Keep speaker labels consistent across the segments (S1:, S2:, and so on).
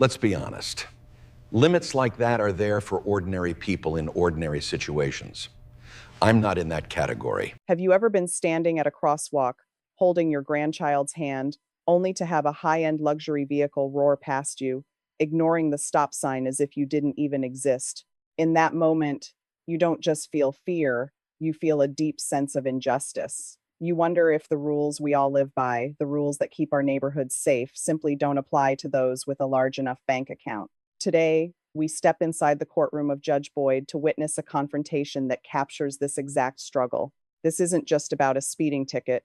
S1: Let's be honest. Limits like that are there for ordinary people in ordinary situations. I'm not in that category.
S2: Have you ever been standing at a crosswalk, holding your grandchild's hand, only to have a high-end luxury vehicle roar past you, ignoring the stop sign as if you didn't even exist? In that moment, you don't just feel fear, you feel a deep sense of injustice. You wonder if the rules we all live by, the rules that keep our neighborhoods safe, simply don't apply to those with a large enough bank account. Today, we step inside the courtroom of Judge Boyd to witness a confrontation that captures this exact struggle. This isn't just about a speeding ticket.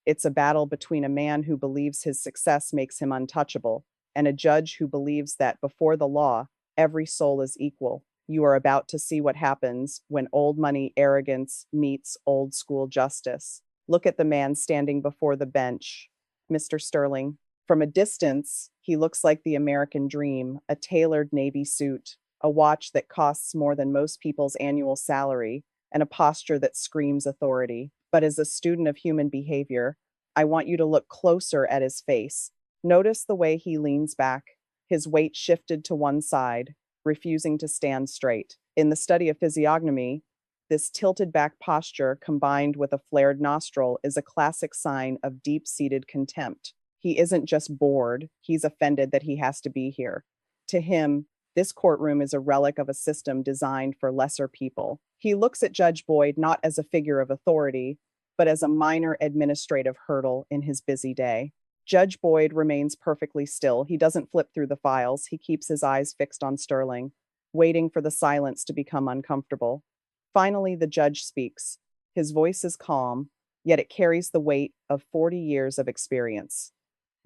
S2: It's a battle between a man who believes his success makes him untouchable and a judge who believes that before the law, every soul is equal. You are about to see what happens when old money arrogance meets old school justice. Look at the man standing before the bench, Mr. Sterling. From a distance, he looks like the American dream, a tailored navy suit, a watch that costs more than most people's annual salary, and a posture that screams authority. But as a student of human behavior, I want you to look closer at his face. Notice the way he leans back, his weight shifted to one side, refusing to stand straight. In the study of physiognomy, this tilted back posture combined with a flared nostril is a classic sign of deep-seated contempt. He isn't just bored, he's offended that he has to be here. To him, this courtroom is a relic of a system designed for lesser people. He looks at Judge Boyd not as a figure of authority, but as a minor administrative hurdle in his busy day. Judge Boyd remains perfectly still. He doesn't flip through the files. He keeps his eyes fixed on Sterling, waiting for the silence to become uncomfortable. Finally, the judge speaks. His voice is calm, yet it carries the weight of 40 years of experience.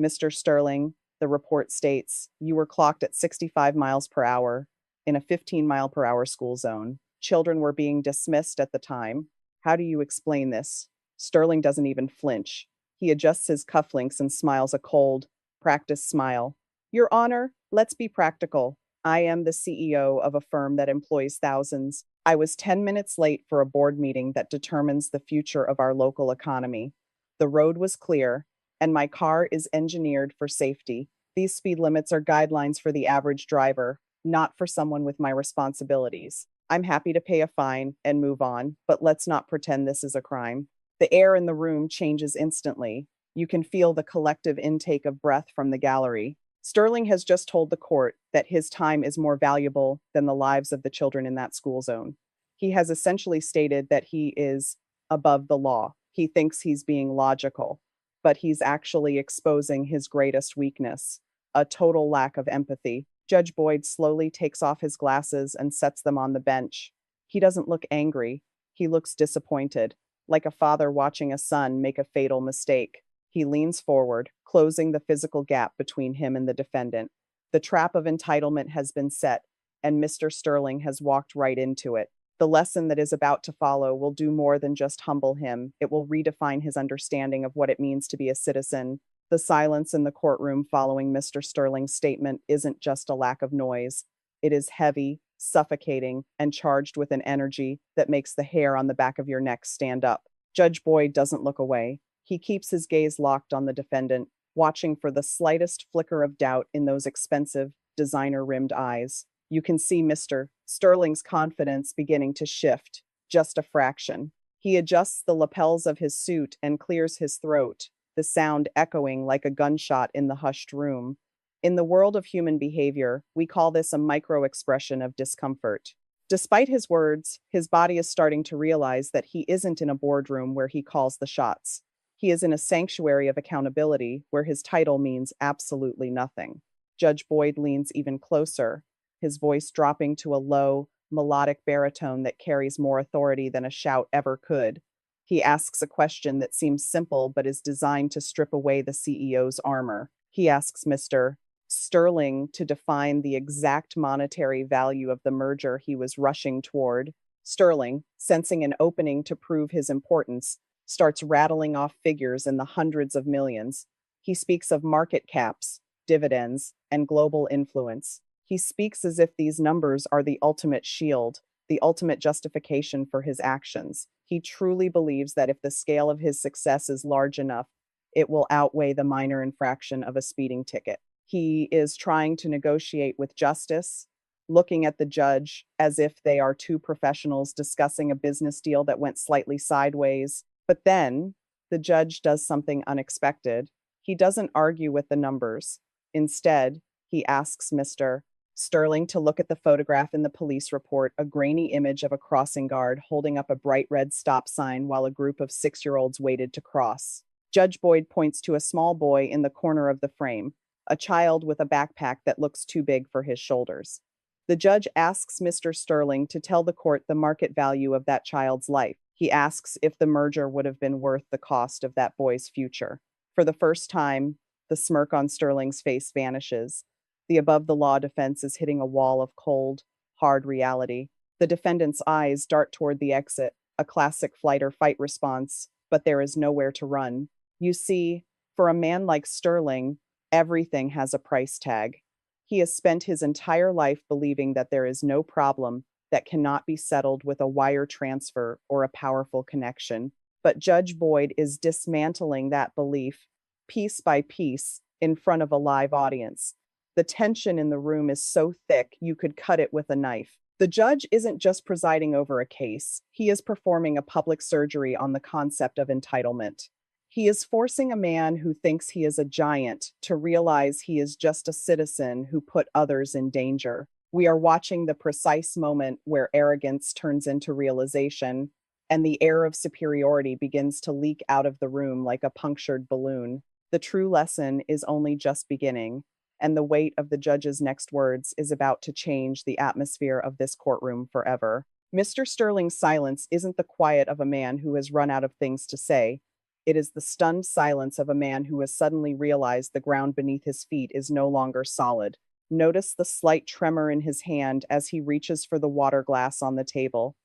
S2: Mr. Sterling, the report states, you were clocked at 65 miles per hour in a 15-mile-per-hour school zone. Children were being dismissed at the time. How do you explain this? Sterling doesn't even flinch. He adjusts his cufflinks and smiles a cold, practiced smile. Your Honor, let's be practical. I am the CEO of a firm that employs thousands. I was 10 minutes late for a board meeting that determines the future of our local economy. The road was clear, and my car is engineered for safety. These speed limits are guidelines for the average driver, not for someone with my responsibilities. I'm happy to pay a fine and move on, but let's not pretend this is a crime. The air in the room changes instantly. You can feel the collective intake of breath from the gallery. Sterling has just told the court that his time is more valuable than the lives of the children in that school zone. He has essentially stated that he is above the law. He thinks he's being logical, but he's actually exposing his greatest weakness, a total lack of empathy. Judge Boyd slowly takes off his glasses and sets them on the bench. He doesn't look angry. He looks disappointed, like a father watching a son make a fatal mistake. He leans forward, closing the physical gap between him and the defendant. The trap of entitlement has been set, and Mr. Sterling has walked right into it. The lesson that is about to follow will do more than just humble him. It will redefine his understanding of what it means to be a citizen. The silence in the courtroom following Mr. Sterling's statement isn't just a lack of noise. It is heavy, suffocating, and charged with an energy that makes the hair on the back of your neck stand up. Judge Boyd doesn't look away. He keeps his gaze locked on the defendant, watching for the slightest flicker of doubt in those expensive, designer-rimmed eyes. You can see Mr. Sterling's confidence beginning to shift, just a fraction. He adjusts the lapels of his suit and clears his throat, the sound echoing like a gunshot in the hushed room. In the world of human behavior, we call this a micro-expression of discomfort. Despite his words, his body is starting to realize that he isn't in a boardroom where he calls the shots. He is in a sanctuary of accountability where his title means absolutely nothing. Judge Boyd leans even closer, his voice dropping to a low, melodic baritone that carries more authority than a shout ever could. He asks a question that seems simple but is designed to strip away the CEO's armor. He asks Mr. Sterling to define the exact monetary value of the merger he was rushing toward. Sterling, sensing an opening to prove his importance, starts rattling off figures in the hundreds of millions. He speaks of market caps, dividends, and global influence. He speaks as if these numbers are the ultimate shield, the ultimate justification for his actions. He truly believes that if the scale of his success is large enough, it will outweigh the minor infraction of a speeding ticket. He is trying to negotiate with justice, looking at the judge as if they are two professionals discussing a business deal that went slightly sideways. But then the judge does something unexpected. He doesn't argue with the numbers. Instead, he asks Mr. Sterling to look at the photograph in the police report, a grainy image of a crossing guard holding up a bright red stop sign while a group of 6-year-olds waited to cross. Judge Boyd points to a small boy in the corner of the frame, a child with a backpack that looks too big for his shoulders. The judge asks Mr. Sterling to tell the court the market value of that child's life. He asks if the merger would have been worth the cost of that boy's future. For the first time, the smirk on Sterling's face vanishes. The above-the-law defense is hitting a wall of cold, hard reality. The defendant's eyes dart toward the exit, a classic flight or fight response, but there is nowhere to run. You see, for a man like Sterling, everything has a price tag. He has spent his entire life believing that there is no problem that cannot be settled with a wire transfer or a powerful connection. But Judge Boyd is dismantling that belief, piece by piece, in front of a live audience. The tension in the room is so thick you could cut it with a knife. The judge isn't just presiding over a case, he is performing a public surgery on the concept of entitlement. He is forcing a man who thinks he is a giant to realize he is just a citizen who put others in danger. We are watching the precise moment where arrogance turns into realization, and the air of superiority begins to leak out of the room like a punctured balloon. The true lesson is only just beginning, and the weight of the judge's next words is about to change the atmosphere of this courtroom forever. Mr. Sterling's silence isn't the quiet of a man who has run out of things to say. It is the stunned silence of a man who has suddenly realized the ground beneath his feet is no longer solid. Notice the slight tremor in his hand as he reaches for the water glass on the table.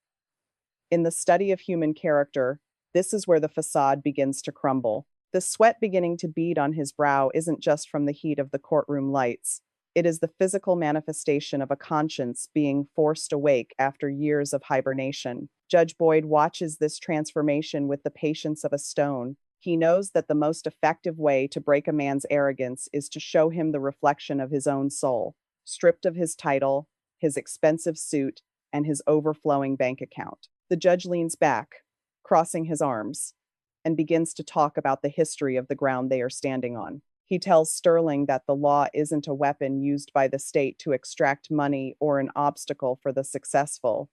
S2: In the study of human character, this is where the facade begins to crumble. The sweat beginning to bead on his brow isn't just from the heat of the courtroom lights. It is the physical manifestation of a conscience being forced awake after years of hibernation. Judge Boyd watches this transformation with the patience of a stone. He knows that the most effective way to break a man's arrogance is to show him the reflection of his own soul, stripped of his title, his expensive suit, and his overflowing bank account. The judge leans back, crossing his arms, and begins to talk about the history of the ground they are standing on. He tells Sterling that the law isn't a weapon used by the state to extract money or an obstacle for the successful.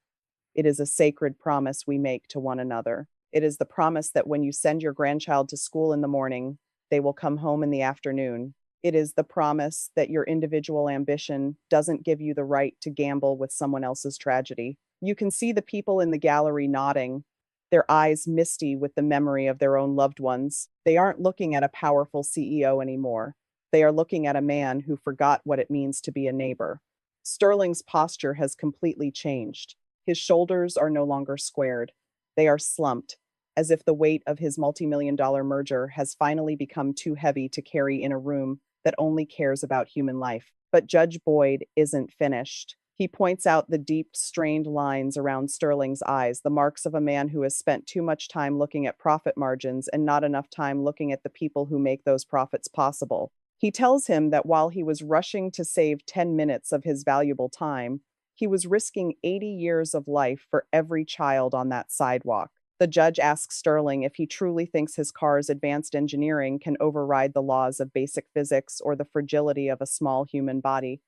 S2: It is a sacred promise we make to one another. It is the promise that when you send your grandchild to school in the morning, they will come home in the afternoon. It is the promise that your individual ambition doesn't give you the right to gamble with someone else's tragedy. You can see the people in the gallery nodding, their eyes misty with the memory of their own loved ones. They aren't looking at a powerful CEO anymore. They are looking at a man who forgot what it means to be a neighbor. Sterling's posture has completely changed. His shoulders are no longer squared. They are slumped, as if the weight of his multi-million-dollar merger has finally become too heavy to carry in a room that only cares about human life. But Judge Boyd isn't finished. He points out the deep, strained lines around Sterling's eyes, the marks of a man who has spent too much time looking at profit margins and not enough time looking at the people who make those profits possible. He tells him that while he was rushing to save 10 minutes of his valuable time, he was risking 80 years of life for every child on that sidewalk. The judge asks Sterling if he truly thinks his car's advanced engineering can override the laws of basic physics or the fragility of a small human body.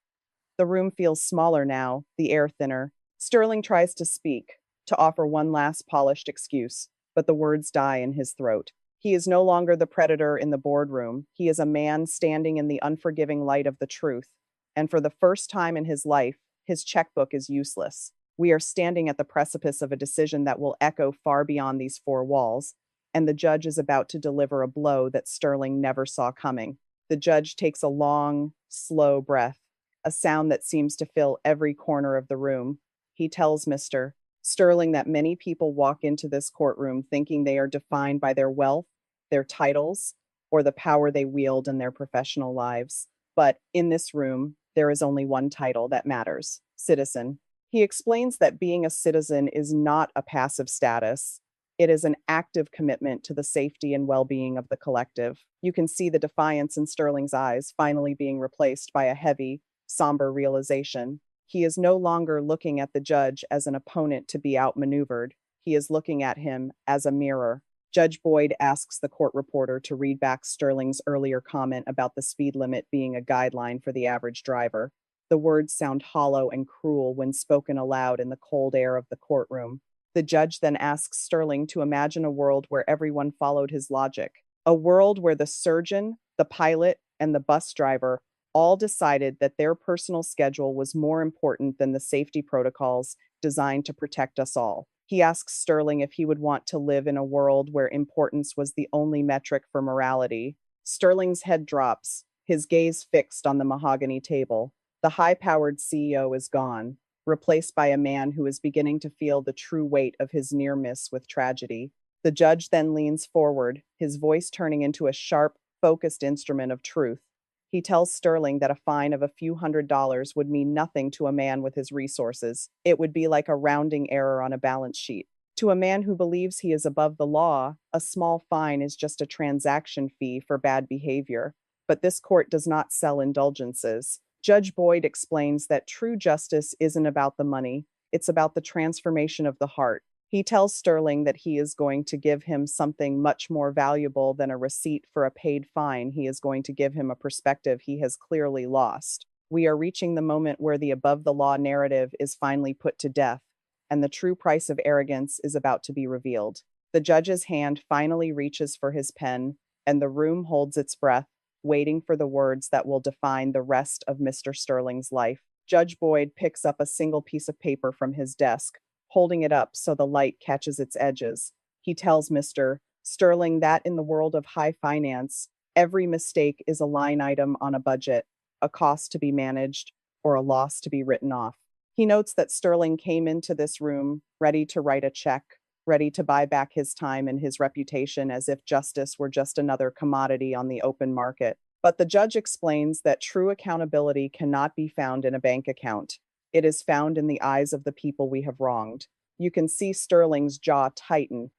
S2: The room feels smaller now, the air thinner. Sterling tries to speak, to offer one last polished excuse, but the words die in his throat. He is no longer the predator in the boardroom. He is a man standing in the unforgiving light of the truth. And for the first time in his life, his checkbook is useless. We are standing at the precipice of a decision that will echo far beyond these four walls, and the judge is about to deliver a blow that Sterling never saw coming. The judge takes a long, slow breath, a sound that seems to fill every corner of the room. He tells Mr. Sterling that many people walk into this courtroom thinking they are defined by their wealth, their titles, or the power they wield in their professional lives. But in this room, there is only one title that matters: citizen. He explains that being a citizen is not a passive status. It is an active commitment to the safety and well-being of the collective. You can see the defiance in Sterling's eyes finally being replaced by a heavy, somber realization. He is no longer looking at the judge as an opponent to be outmaneuvered. He is looking at him as a mirror. Judge Boyd asks the court reporter to read back Sterling's earlier comment about the speed limit being a guideline for the average driver. The words sound hollow and cruel when spoken aloud in the cold air of the courtroom. The judge then asks Sterling to imagine a world where everyone followed his logic, a world where the surgeon, the pilot, and the bus driver all decided that their personal schedule was more important than the safety protocols designed to protect us all. He asks Sterling if he would want to live in a world where importance was the only metric for morality. Sterling's head drops, his gaze fixed on the mahogany table. The high-powered CEO is gone, replaced by a man who is beginning to feel the true weight of his near miss with tragedy. The judge then leans forward, his voice turning into a sharp, focused instrument of truth. He tells Sterling that a fine of a few $100s would mean nothing to a man with his resources. It would be like a rounding error on a balance sheet. To a man who believes he is above the law, a small fine is just a transaction fee for bad behavior. But this court does not sell indulgences. Judge Boyd explains that true justice isn't about the money, it's about the transformation of the heart. He tells Sterling that he is going to give him something much more valuable than a receipt for a paid fine. He is going to give him a perspective he has clearly lost. We are reaching the moment where the above-the-law narrative is finally put to death, and the true price of arrogance is about to be revealed. The judge's hand finally reaches for his pen, and the room holds its breath, waiting for the words that will define the rest of Mr. Sterling's life. Judge Boyd picks up a single piece of paper from his desk, holding it up so the light catches its edges. He tells Mr. Sterling that in the world of high finance, every mistake is a line item on a budget, a cost to be managed, or a loss to be written off. He notes that Sterling came into this room ready to write a check, ready to buy back his time and his reputation as if justice were just another commodity on the open market. But the judge explains that true accountability cannot be found in a bank account. It is found in the eyes of the people we have wronged. You can see Sterling's jaw tighten,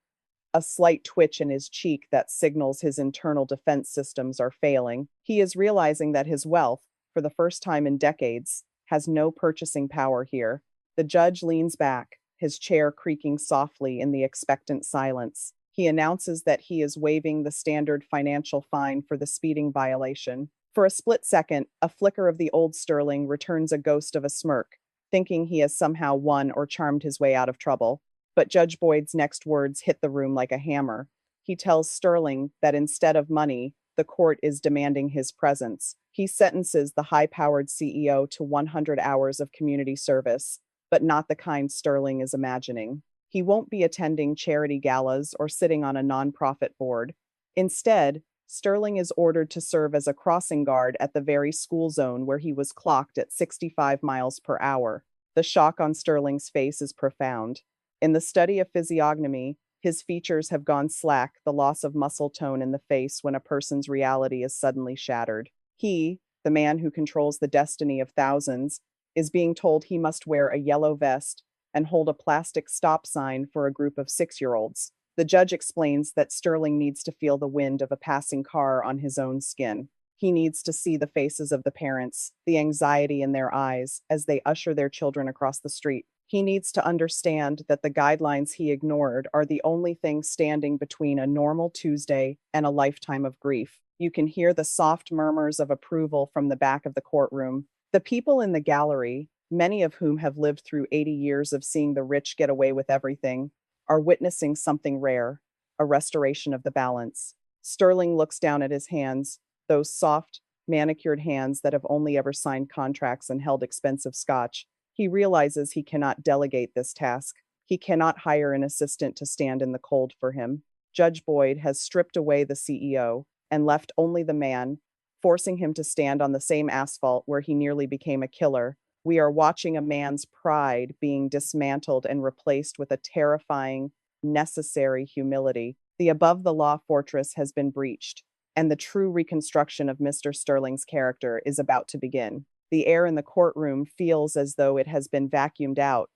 S2: a slight twitch in his cheek that signals his internal defense systems are failing. He is realizing that his wealth, for the first time in decades, has no purchasing power here. The judge leans back, his chair creaking softly in the expectant silence. He announces that he is waiving the standard financial fine for the speeding violation. For a split second, a flicker of the old Sterling returns a ghost of a smirk, thinking he has somehow won or charmed his way out of trouble. But Judge Boyd's next words hit the room like a hammer. He tells Sterling that instead of money, the court is demanding his presence. He sentences the high-powered CEO to 100 hours of community service, but not the kind Sterling is imagining. He won't be attending charity galas or sitting on a nonprofit board. Instead, Sterling is ordered to serve as a crossing guard at the very school zone where he was clocked at 65 miles per hour. The shock on Sterling's face is profound. In the study of physiognomy, his features have gone slack, the loss of muscle tone in the face when a person's reality is suddenly shattered. He, the man who controls the destiny of thousands, is being told he must wear a yellow vest and hold a plastic stop sign for a group of 6-year-olds. The judge explains that Sterling needs to feel the wind of a passing car on his own skin. He needs to see the faces of the parents, the anxiety in their eyes as they usher their children across the street. He needs to understand that the guidelines he ignored are the only thing standing between a normal Tuesday and a lifetime of grief. You can hear the soft murmurs of approval from the back of the courtroom. The people in the gallery, many of whom have lived through 80 years of seeing the rich get away with everything, are witnessing something rare, a restoration of the balance. Sterling looks down at his hands, those soft, manicured hands that have only ever signed contracts and held expensive scotch. He realizes he cannot delegate this task. He cannot hire an assistant to stand in the cold for him. Judge Boyd has stripped away the CEO and left only the man, forcing him to stand on the same asphalt where he nearly became a killer. We are watching a man's pride being dismantled and replaced with a terrifying, necessary humility. The above-the-law fortress has been breached, and the true reconstruction of Mr. Sterling's character is about to begin. The air in the courtroom feels as though it has been vacuumed out,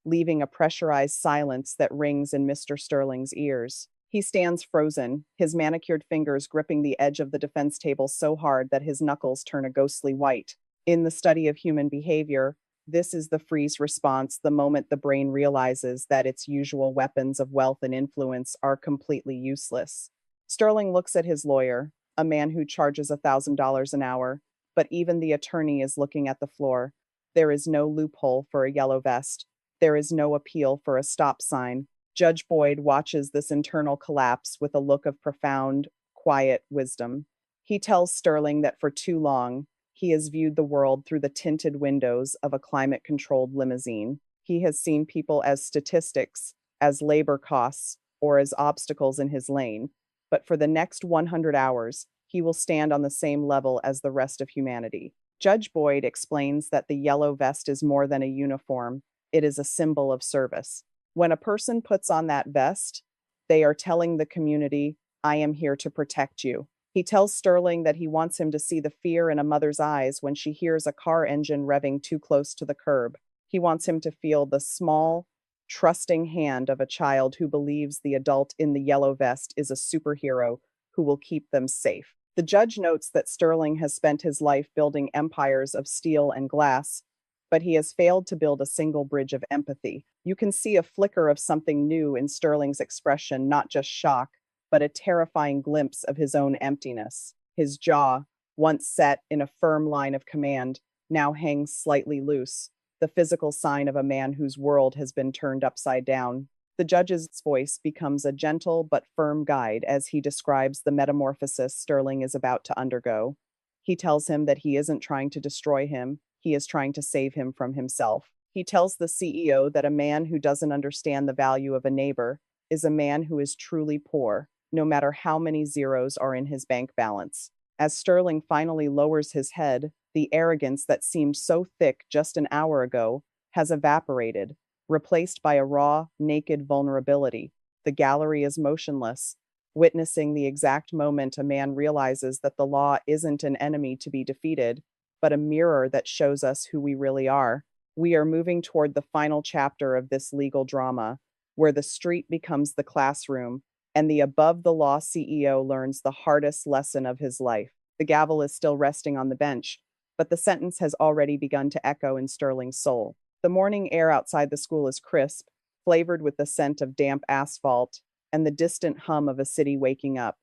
S2: leaving a pressurized silence that rings in Mr. Sterling's ears. He stands frozen, his manicured fingers gripping the edge of the defense table so hard that his knuckles turn a ghostly white. In the study of human behavior, this is the freeze response the moment the brain realizes that its usual weapons of wealth and influence are completely useless. Sterling looks at his lawyer, a man who charges $1,000 an hour, but even the attorney is looking at the floor. There is no loophole for a yellow vest. There is no appeal for a stop sign. Judge Boyd watches this internal collapse with a look of profound, quiet wisdom. He tells Sterling that for too long, he has viewed the world through the tinted windows of a climate-controlled limousine. He has seen people as statistics, as labor costs, or as obstacles in his lane. But for the next 100 hours, he will stand on the same level as the rest of humanity. Judge Boyd explains that the yellow vest is more than a uniform, it is a symbol of service. When a person puts on that vest, they are telling the community, I am here to protect you. He tells Sterling that he wants him to see the fear in a mother's eyes when she hears a car engine revving too close to the curb. He wants him to feel the small, trusting hand of a child who believes the adult in the yellow vest is a superhero who will keep them safe. The judge notes that Sterling has spent his life building empires of steel and glass, but he has failed to build a single bridge of empathy. You can see a flicker of something new in Sterling's expression, not just shock, but a terrifying glimpse of his own emptiness. His jaw, once set in a firm line of command, now hangs slightly loose, the physical sign of a man whose world has been turned upside down. The judge's voice becomes a gentle but firm guide as he describes the metamorphosis Sterling is about to undergo. He tells him that he isn't trying to destroy him, he is trying to save him from himself. He tells the CEO that a man who doesn't understand the value of a neighbor is a man who is truly poor, no matter how many zeros are in his bank balance. As Sterling finally lowers his head, the arrogance that seemed so thick just an hour ago has evaporated, replaced by a raw, naked vulnerability. The gallery is motionless, witnessing the exact moment a man realizes that the law isn't an enemy to be defeated, but a mirror that shows us who we really are. We are moving toward the final chapter of this legal drama, where the street becomes the classroom, and the above-the-law CEO learns the hardest lesson of his life. The gavel is still resting on the bench, but the sentence has already begun to echo in Sterling's soul. The morning air outside the school is crisp, flavored with the scent of damp asphalt and the distant hum of a city waking up.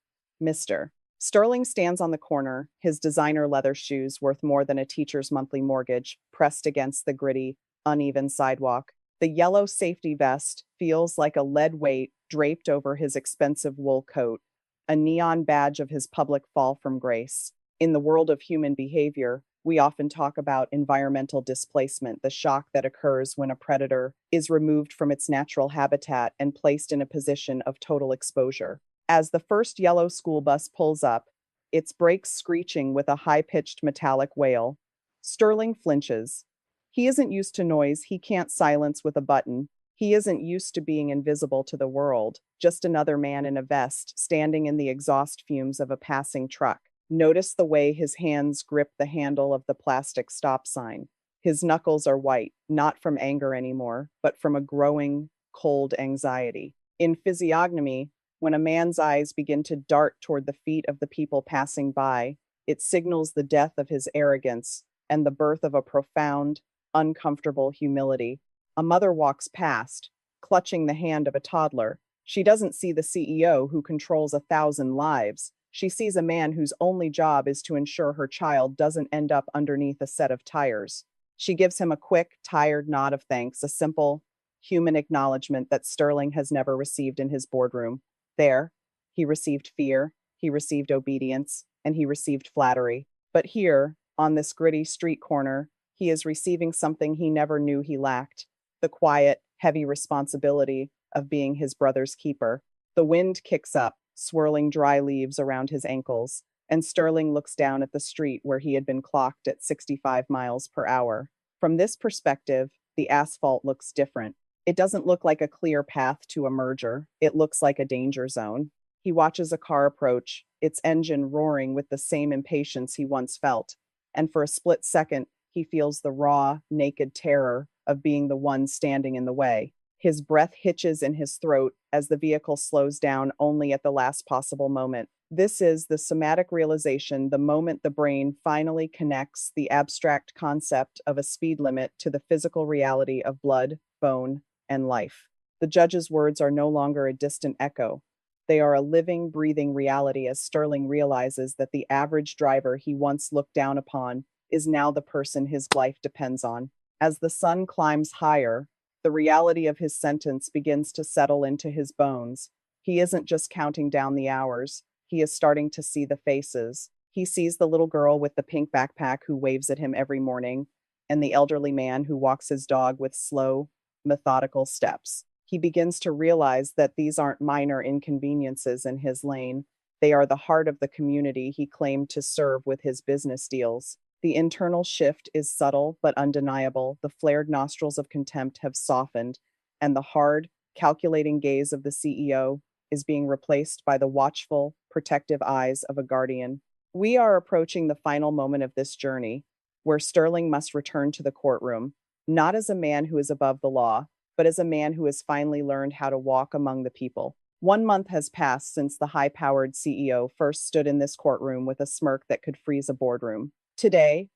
S2: Mr. Sterling stands on the corner, his designer leather shoes worth more than a teacher's monthly mortgage, pressed against the gritty, uneven sidewalk. The yellow safety vest feels like a lead weight draped over his expensive wool coat, a neon badge of his public fall from grace. In the world of human behavior, we often talk about environmental displacement, the shock that occurs when a predator is removed from its natural habitat and placed in a position of total exposure. As the first yellow school bus pulls up, its brakes screeching with a high-pitched metallic wail, Sterling flinches. He isn't used to noise he can't silence with a button. He isn't used to being invisible to the world, just another man in a vest standing in the exhaust fumes of a passing truck. Notice the way his hands grip the handle of the plastic stop sign. His knuckles are white, not from anger anymore, but from a growing, cold anxiety. In physiognomy, when a man's eyes begin to dart toward the feet of the people passing by, it signals the death of his arrogance and the birth of a profound, uncomfortable humility. A mother walks past, clutching the hand of a toddler. She doesn't see the CEO who controls 1,000 lives. She sees a man whose only job is to ensure her child doesn't end up underneath a set of tires. She gives him a quick, tired nod of thanks, a simple, human acknowledgement that Sterling has never received in his boardroom. There, he received fear, he received obedience, and he received flattery. But here, on this gritty street corner, he is receiving something he never knew he lacked: the quiet, heavy responsibility of being his brother's keeper. The wind kicks up, swirling dry leaves around his ankles, and Sterling looks down at the street where he had been clocked at 65 miles per hour. From this perspective, the asphalt looks different. It doesn't look like a clear path to a merger. It looks like a danger zone. He watches a car approach, its engine roaring with the same impatience he once felt, and for a split second, he feels the raw, naked terror of being the one standing in the way. His breath hitches in his throat as the vehicle slows down only at the last possible moment. This is the somatic realization, the moment the brain finally connects the abstract concept of a speed limit to the physical reality of blood, bone, and life. The judge's words are no longer a distant echo. They are a living, breathing reality as Sterling realizes that the average driver he once looked down upon is now the person his life depends on. As the sun climbs higher, the reality of his sentence begins to settle into his bones. He isn't just counting down the hours, he is starting to see the faces. He sees the little girl with the pink backpack who waves at him every morning, and the elderly man who walks his dog with slow, methodical steps. He begins to realize that these aren't minor inconveniences in his lane. They are the heart of the community he claimed to serve with his business deals. The internal shift is subtle but undeniable. The flared nostrils of contempt have softened, and the hard, calculating gaze of the CEO is being replaced by the watchful, protective eyes of a guardian. We are approaching the final moment of this journey, where Sterling must return to the courtroom, not as a man who is above the law, but as a man who has finally learned how to walk among the people. 1 month has passed since the high-powered CEO first stood in this courtroom with a smirk that could freeze a boardroom. Today,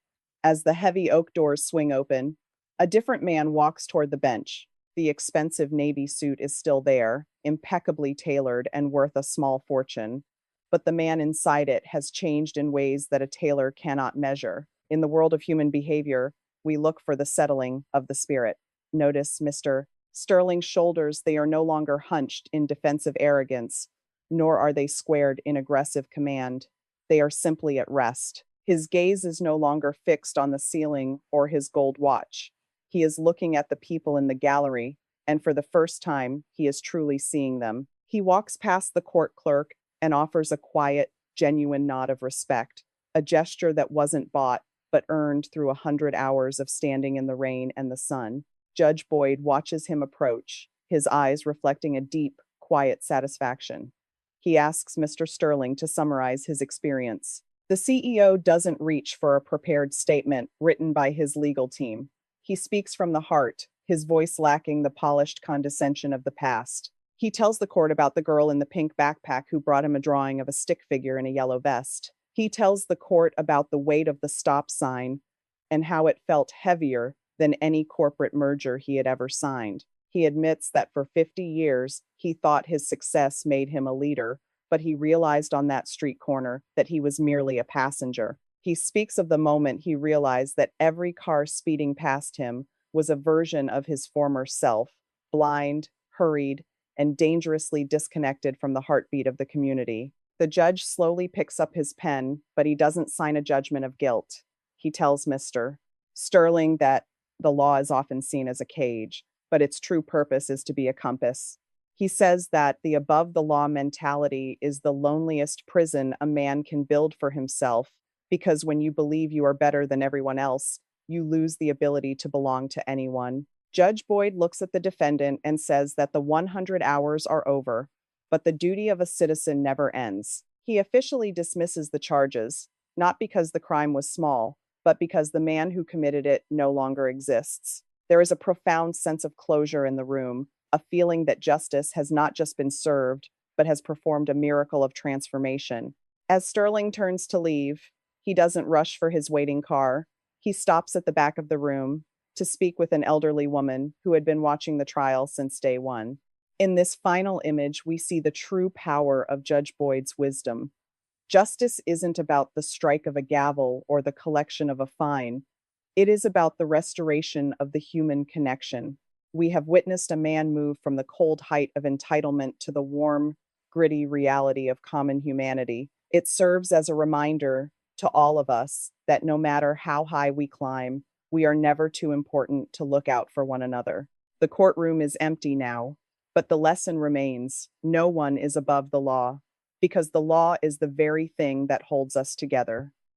S2: as the heavy oak doors swing open, a different man walks toward the bench. The expensive navy suit is still there, impeccably tailored and worth a small fortune, but the man inside it has changed in ways that a tailor cannot measure. In the world of human behavior, we look for the settling of the spirit. Notice Mr. Sterling's shoulders, they are no longer hunched in defensive arrogance, nor are they squared in aggressive command. They are simply at rest. His gaze is no longer fixed on the ceiling or his gold watch. He is looking at the people in the gallery, and for the first time, he is truly seeing them. He walks past the court clerk and offers a quiet, genuine nod of respect, a gesture that wasn't bought, but earned through 100 hours of standing in the rain and the sun. Judge Boyd watches him approach, his eyes reflecting a deep, quiet satisfaction. He asks Mr. Sterling to summarize his experience. The CEO doesn't reach for a prepared statement written by his legal team. He speaks from the heart, his voice lacking the polished condescension of the past. He tells the court about the girl in the pink backpack who brought him a drawing of a stick figure in a yellow vest. He tells the court about the weight of the stop sign and how it felt heavier than any corporate merger he had ever signed. He admits that for 50 years, he thought his success made him a leader, but he realized on that street corner that he was merely a passenger. He speaks of the moment he realized that every car speeding past him was a version of his former self, blind, hurried, and dangerously disconnected from the heartbeat of the community. The judge slowly picks up his pen, but he doesn't sign a judgment of guilt. He tells Mr. Sterling that the law is often seen as a cage, but its true purpose is to be a compass. He says that the above-the-law mentality is the loneliest prison a man can build for himself, because when you believe you are better than everyone else, you lose the ability to belong to anyone. Judge Boyd looks at the defendant and says that the 100 hours are over, but the duty of a citizen never ends. He officially dismisses the charges, not because the crime was small, but because the man who committed it no longer exists. There is a profound sense of closure in the room, a feeling that justice has not just been served, but has performed a miracle of transformation. As Sterling turns to leave, he doesn't rush for his waiting car. He stops at the back of the room to speak with an elderly woman who had been watching the trial since day one. In this final image, we see the true power of Judge Boyd's wisdom. Justice isn't about the strike of a gavel or the collection of a fine. It is about the restoration of the human connection. We have witnessed a man move from the cold height of entitlement to the warm, gritty reality of common humanity. It serves as a reminder to all of us that no matter how high we climb, we are never too important to look out for one another. The courtroom is empty now, but the lesson remains: no one is above the law, because the law is the very thing that holds us together.